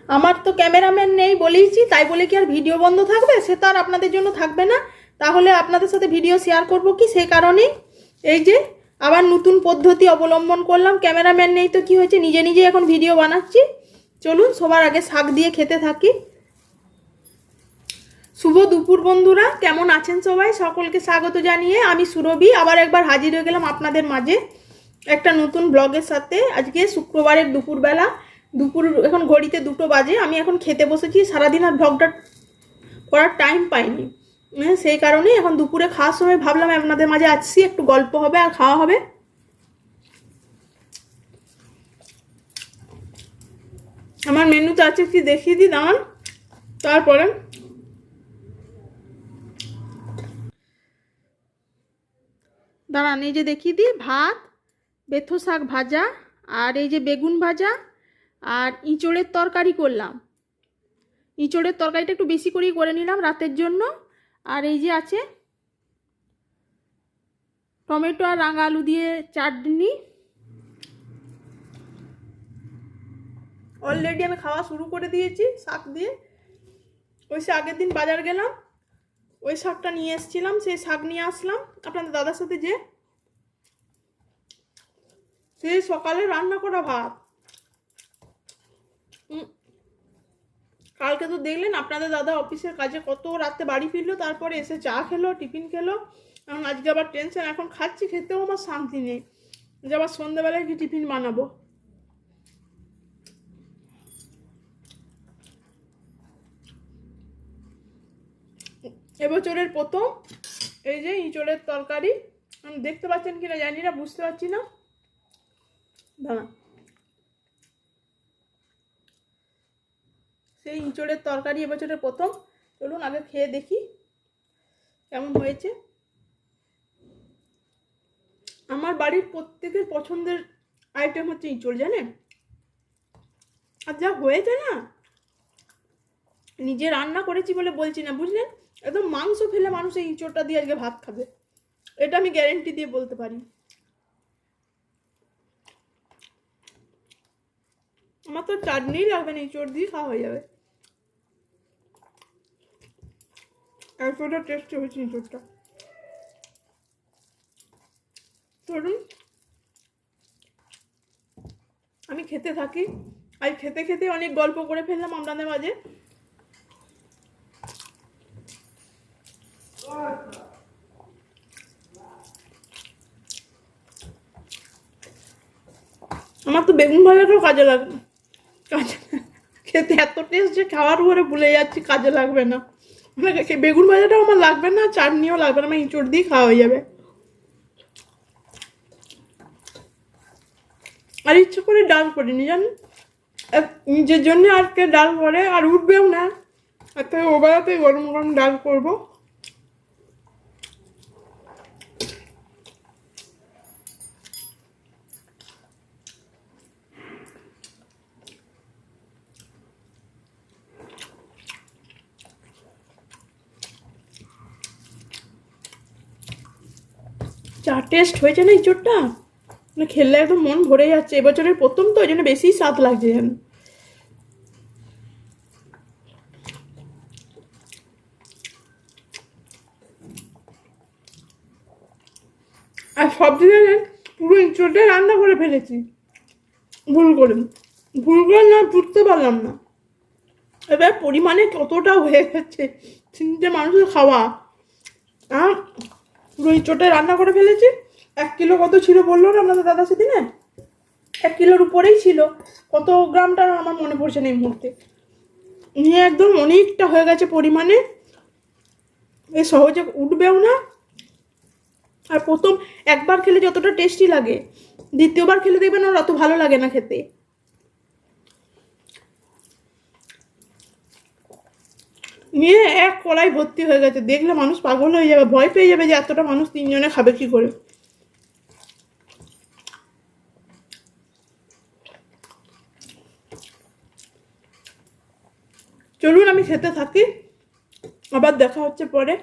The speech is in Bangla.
আমার তো ক্যামেরাম্যান নেই বলেইছি, তাই বলে কি আর ভিডিও বন্ধ থাকবে? সে তো আর আপনাদের জন্য থাকবে না, তাহলে আপনাদের সাথে ভিডিও শেয়ার করব কি? সেই কারণেই এই যে আবার নতুন পদ্ধতি অবলম্বন করলাম। ক্যামেরাম্যান নেই তো কি হয়েছে, নিজে নিজে এখন ভিডিও বানাচ্ছি। চলুন সবার আগে শাক দিয়ে খেতে থাকি। শুভ দুপুর বন্ধুরা, কেমন আছেন সবাই? সকলকে স্বাগত জানিয়ে আমি সুরভি আবার একবার হাজির হয়ে গেলাম আপনাদের মাঝে একটা নতুন ব্লগের সাথে। আজকে শুক্রবারের দুপুরবেলা, এখন ঘড়িতে 2টো বাজে। আমি এখন খেতে বসেছি, সারাদিন আর ব্লগটা করার টাইম পাইনি, সেই কারণে এখন দুপুরে খাওয়ার সময় ভাবলাম আপনাদের মাঝে আসছি, একটু গল্প হবে আর খাওয়া হবে। আমার মেনুতে আছে কি দেখিয়ে দিই, দাঁড়ান। তারপরে দাঁড়ান, এই যে দেখিয়ে দিই, ভাত, বেথো শাক ভাজা, আর এই যে বেগুন ভাজা, আর ইঁচড়ের তরকারি করলাম। ইঁচড়ের তরকারিটা একটু বেশি করেই করে নিলাম রাতের জন্য। আর এই যে আছে টমেটো আর রাঙা আলু দিয়ে চাটনি। অলরেডি আমি খাওয়া শুরু করে দিয়েছি শাক দিয়ে। ওই সে আগের দিন বাজার গেলাম, ওই শাকটা নিয়ে এসেছিলাম, সেই শাক নিয়ে আসলাম আপনাদের দাদার সাথে। যে সেই সকালে রান্না করা ভাত, কালকে তো দেখলেন আপনাদের দাদা অফিসের কাজে কত রাতে বাড়ি ফিরলো, তারপরে এসে চা খেলো, টিফিন খেলো। এখন আজকে আবার টেনশন, এখন খাচ্ছি, খেতেও আমার শান্তি নেই যে আবার সন্ধ্যেবেলায় কি টিফিন বানাবো। এবছরের প্রথম এই যে ইঁচড়ের তরকারি, দেখতে পাচ্ছেন কিনা জানি না, বুঝতে পারছি না। দাঁড়া, সেই ইঁচড়ের তরকারি এবছরের প্রথম। চলুন আগে খেয়ে দেখি কেমন হয়েছে। আমার বাড়ির প্রত্যেকের পছন্দের আইটেম হচ্ছে ইঁচড়, জানেন। আর যা হয়েছে না, নিজে রান্না করেছি বলে বলছি না, বুঝলেন। একদম মাংস ফেলে মানুষ এই ইঁচড়টা দিয়ে আজকে ভাত খাবে, এটা আমি গ্যারেন্টি দিয়ে বলতে পারি। আমার তো চাটনি লাগবে না, ইঁচড় দিয়ে খাওয়া হয়ে যাবে। এতটা টেস্টি হয়েছে ইঁচড়টা। ধরুন আমি খেতে থাকি, আর খেতে খেতে অনেক গল্প করে ফেললাম আপনাদের মাঝে। আমার তো বেগুন ভাজাটাও কাজে লাগবে, খেতে এত টেস্ট যে খাওয়ার পরে ভুলে যাচ্ছি কাজে লাগবে না। বেগুন ভাজাটাও আমার লাগবে না, চাটনিও লাগবে না, আমার ইঁচড় দিয়ে খাওয়া হয়ে যাবে। আর ইচ্ছে করে ডাল করিনি, জানেন। নিজের জন্য আজকে ডাল করে আর উঠবেও না, আর তাই ওবেলাতে গরম গরম ডাল করবো। যা টেস্ট হয়েছে না ইঁচড়টা, মানে খেললে একদম মন ভরে যাচ্ছে। এবছরের প্রথম তো, ওই জন্য বেশি স্বাদ লাগছে যেন। আর সব দিকে পুরো ইঁচড়টা রান্না করে ফেলেছি ভুল করে। না, বুঝতে পারলাম না। এবার পরিমাণে কতটা হয়ে গেছে, 3টে মানুষের খাওয়া। আর পুরো ইঁচড়টা রান্না করে ফেলেছি। 1 কিলো কত ছিল বললো না আপনাদের দাদা সেদিনে, 1 কিলোর উপরেই ছিল। কত গ্রামটা আমার মনে পড়ছে না এই মুহূর্তে। নিয়ে একদম অনেকটা হয়ে গেছে পরিমাণে, এ সহজে উঠবেও না। আর প্রথম একবার খেলে যতটা টেস্টি লাগে, দ্বিতীয়বার খেলে দেখবেন ওর অত ভালো লাগে না খেতে। নিয়ে এক কড়াই ভর্তি হয়ে গেছে, দেখলে মানুষ পাগল হয়ে যাবে, ভয় পেয়ে যাবে যে এতটা মানুষ 3 জনে খাবে কি করে। চলুন আমি খেতে থাকি, আবার দেখা হচ্ছে পরে।